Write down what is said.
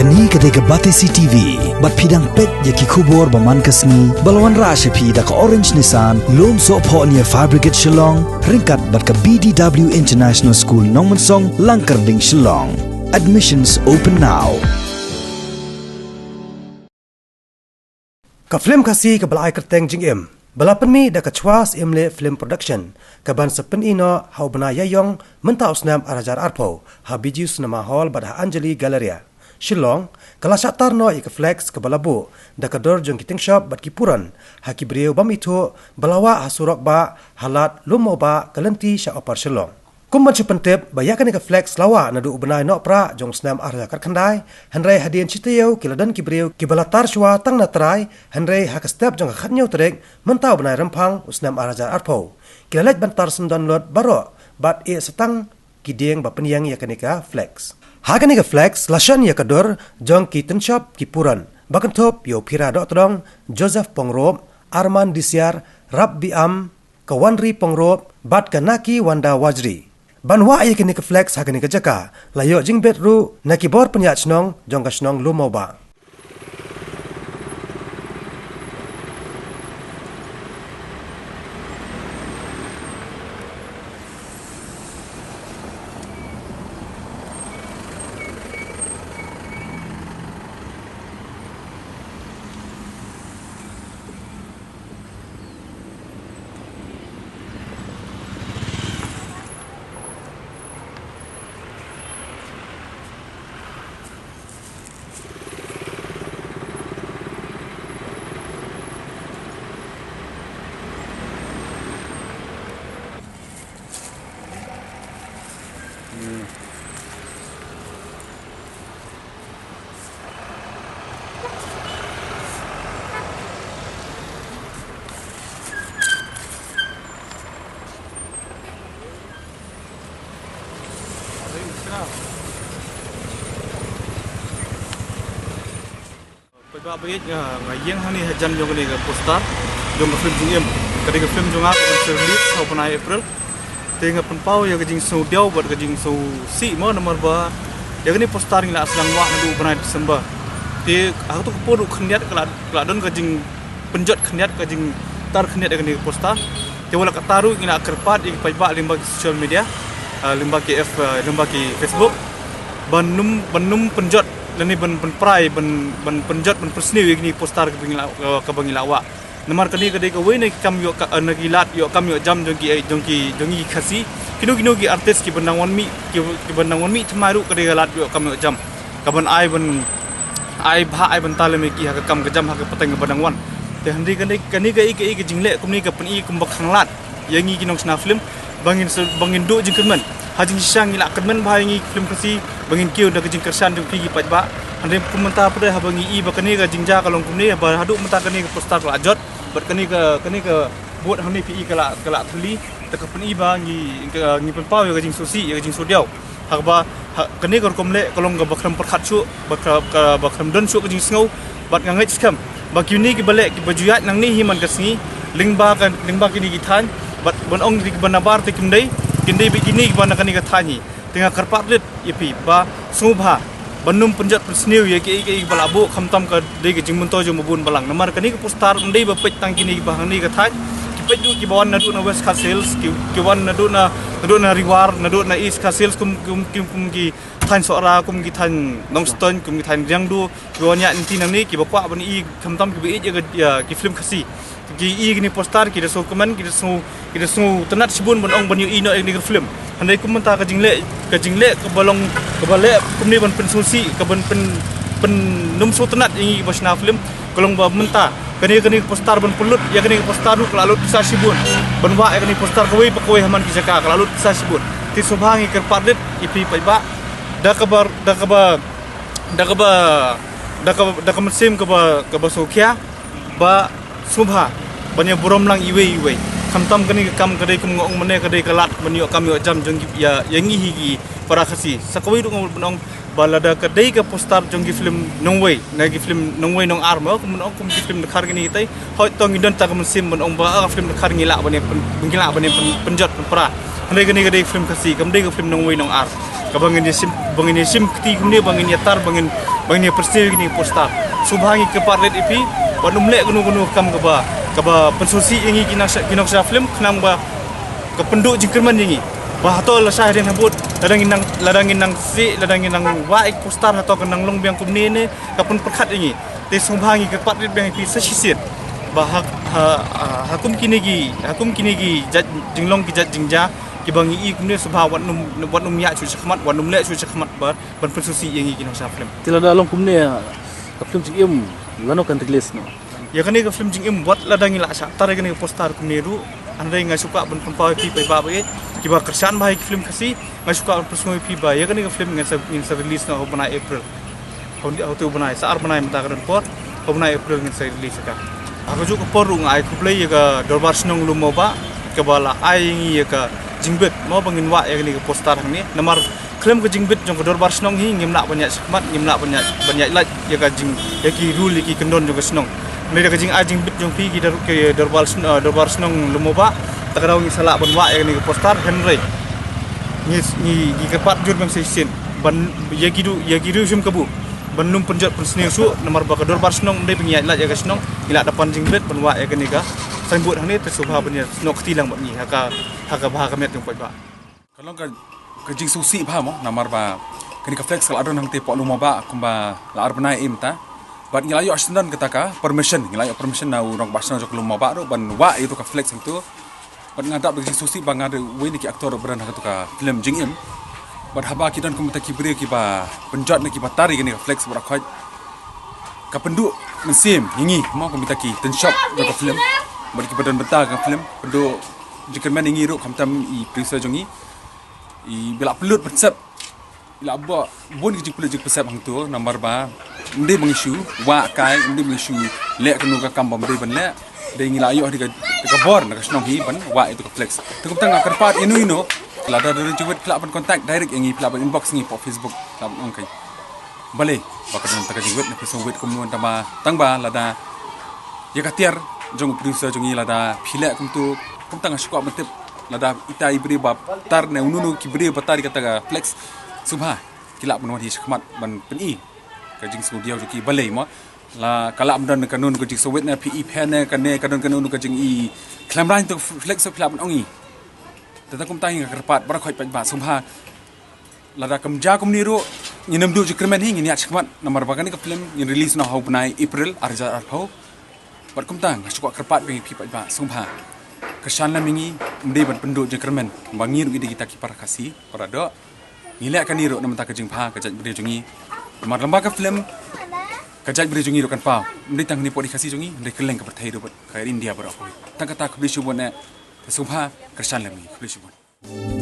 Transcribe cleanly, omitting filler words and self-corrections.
Kani kadega Batesi TV, bat pidang pet yaki kubor baman kasni, balawan rasha pi da ka Orange Nissan, lom so po niya Fire Brigade Shillong, ringkat bat ka BDW International School Nongmansong, Langkarding Shillong. Admissions open now. Ka film kasi ka balai kerteng jing em. Balapan mi da ka chwas emle film production. Ka ban sepen ino hau bana yayong menta usnam arajar arpo. Ha bijus nama hall bad ha Anjali Galleria. Shillong kala syatar no ik flex ka balabu da ka dor jong kiting shop bad kipuran. Ha kibriu bam itu balawa ha surok ba halat lumo ba kalenti sya opar Shillong. Kumban sepentep bayakan ka flex lawa na du ubenai no pra jong snam arja kat khandai hanrei hadian chiteu kiladan kibriu kibalatar shwa tang na trai hanrei ha ka step jong khatnyau trek mentau benai rempang usnam arja arpo kilalet bantar semdan lot baro bat e setang kideng ba penyang yakanika flex ha kanika flex lashan yakador jong kiten shop kipuran bakan top yo pira dok trong Joseph Pongrop Arman Disyar Rabbi Am Kawanri Pongrop bat kanaki Wanda Wajri Banwa ay kini ka flex ha kini ka jaka, layo jing betru nakibor penyat snong jong ka snong lumo ba. Ba bayit ngayeng hani hajan jong ni poster jong film jing em kadi film jong a ko release sa panai April tenga penpau ya gajing so diau buat gajing so si mo nomor ba ya ni poster ni la aslang wa ndu panai Desember ti aku tu podu khniat kala don gajing penjot khniat gajing tar khniat gani poster ti wala kataru ina kerpat ik pajba limba social media limba KF limba ki Facebook banum penjot lani ban prai ban penjat ban persni ni poster ke bangila wa namar kani kadai ka wei kam yo na gilat yo kam yo jam jongki khasi kino ki artist ki bandangon mi thmaru kadai galat yo kam yo jam kaban ai ban taleme ki ha kam ka jam ha ka patang bandangwan te handi kani ka ik jingle kumni ka pen i kumbak khanglat yangi kinong sna film bangin do jingkemen hajing syang ila kadmen bahangi film kasi bangin kiu da jing kersan jong pigi pajba ande pementa pada habangi i bakani ka jingja kalong kumni ba hadu menta kani ka poster la jot bat kani ka buat hani pi kala thuli ta ka pen i ba ngi penpau ya jing sosi ya jing sodiau hakba kani ka komle kalong ga bakram perkhat chu bakram don chu ka jing sngo bat ngai skam bakini ki bale ki bajuyat nang ni himan kasni lingba kini githan bat bon ong di banabar te kimdai kindai begini bana kani ka thani tengah karpat lit ipi ba subha banum penjat persniu ye ki balabu khamtam ka de ki jingmunto jo mabun balang namar kani ka postar ndai ba pet tang kini ba ni ka thai ki pet du ki bawan na du na west castles ki wan na du na riwar na du na east castles kum ki than sora kum ki than nongston kum ki than jangdu ki wan ya inti nang ni ki ba kwa ban i khamtam ki bi ki film khasi ki ni postar ki so komen ki so tenat sibun bon ong ban yu ino ni film handai kum menta ka jingle ka balong ka bale kum ni ban pensusi ka ban pen num so tenat ingi basna film kolong ba menta kani postar ban pulut ya kani postar du kala lut sa sibun ban wa kani postar koi pakoi haman ki jaka kala lut sa sibun ti subhangi ker pardet ipi paiba da ka mesim ka ba sokia ba subha banyak burom lang iwe khamtam kani kam kadai kum ngong mane kadai kalat banyo kam yo jam jong ya yangi higi para khasi sakoi du ngol benong balada kadai ka poster jong film nongwei nagi film nongwei nong arma kum nong kum film khar gini tai hoi tong idon ta kum sim benong ba film khar ngila bane penjot pra handai kani kadai film khasi kam dai ka film nongwei nong ar ka bangin sim kti kum ni bangin yatar bangin bang ni persi gini poster subhangi ke parlet ipi wanum lek gunu kam ke ba pensusi ingi kinok sa film kenang ba ke penduk jingkerman ingi bah to la sah den habut ladangin nang waik poster atau kenang long biang kumni ne kapun perkhat ingi te subhangi ke parlet biang ipi sesisit bah hakum kini gi jinglong ki jingja ki bangi i kumne subha wanum ya chu sakmat wanum le chu sakmat ban pensusi ingi kinok sa film tila dalong kumne ka film jing em lano kan release no ya kani ka film jing em buat ladangi la sa tare kani poster kumne ru andai ngai suka ban pampaw pi pai ba be ki ba kersan bahai ki film kasi ngai suka persoi pi ba ya kani ka film ngai sa release no bana April tu bana sa ar bana mata kan por bana April ngai sa release ka aku juga porung ai ku play ka dorbar snong lumo ba ke bala ai ngi ka jingbet mau bangin wa ya kani ka poster ni namar film ke jingbet jong ka dorbar snong hi ngimna banyak sakmat ngimna banyak lat ya ka jing ya ki rule ki kendon jong ka snong ni ka jing ajing bit jong pi ki dorbar snong lumo ba takarau ngi sala ban wa ya kani ka poster henry ni ka pat jur bang sin ban ya gidu sim kabu banum penjat perseni su nomor ba ka dorbar snong ndai pengiat lat ya ka snong ila depan jingbet ban wa ya kani ka sambut hang ni tersubha banya snok tilang ba ni haka bah kamet jong pai ba kalau ka jing susi ba mo namar ba kani ka flex kal adon hang te po luma ba kumba la arbana im ta bat ngilayo asnan kataka permission na urang basna jok luma ba ro ban wa itu ka flex itu bat ngadap jing susi ba ngade we ni ki aktor beran hak ka film jing im bat haba ki dan kumta ki bre ki ba penjat na ki batari kani ka flex ba khoj ka penduk mensim hingi mau kumta ki ten shop jok film bat ki badan beta ka film penduk jikirman ingi ro kamtam I prisa jongi I belak pelut persep ila ba bon ki jikpelut jik persep hang tu nomor ba ndi mengisu wa kai ndi mengisu lek kenu ka kambam ndi ban lek de ngi la yo di ka bor na ka snong hi ban wa itu ka flex tu kumta ngak kerpat ino lada dari jewet kelak ban kontak direct ingi kelak ban inbox ngi po Facebook kelak ban kai bale bakal tak jewet na peso wet komun tama tangba lada ya katiar jong prisa jongi lada philek kumtu kumta ngasuka betep lada ita ibri bab tar ne ununu kibri batari kata flex subha kilap menwadi sakmat ban peni ka jing studio joki bale mo la kala amdan kanun ko jing sowet na pe pen ne kanun ka jing I klamran to flex so klap ongi tata kumta hinga kerpat bara khoi ba subha lada kamja kumniru nyinam du jikrmen hingi ni sakmat nomor bagani ka film yin release no hau banai April arja arhau bat kumta ngasuka kerpat bi pi ba subha kesan lamingi mde ban penduk jekermen bangir ide kita ki para kasih para do ngilek kan iro namta ka jingpha ka jaj bri jungi mar lamba ka film ka jaj bri jungi ro kan pa mde tang ni podi kasih jungi mde keleng ka perthai ro bat ka India bar aku tang kata khbli shubone subha kesan lamingi khbli shubone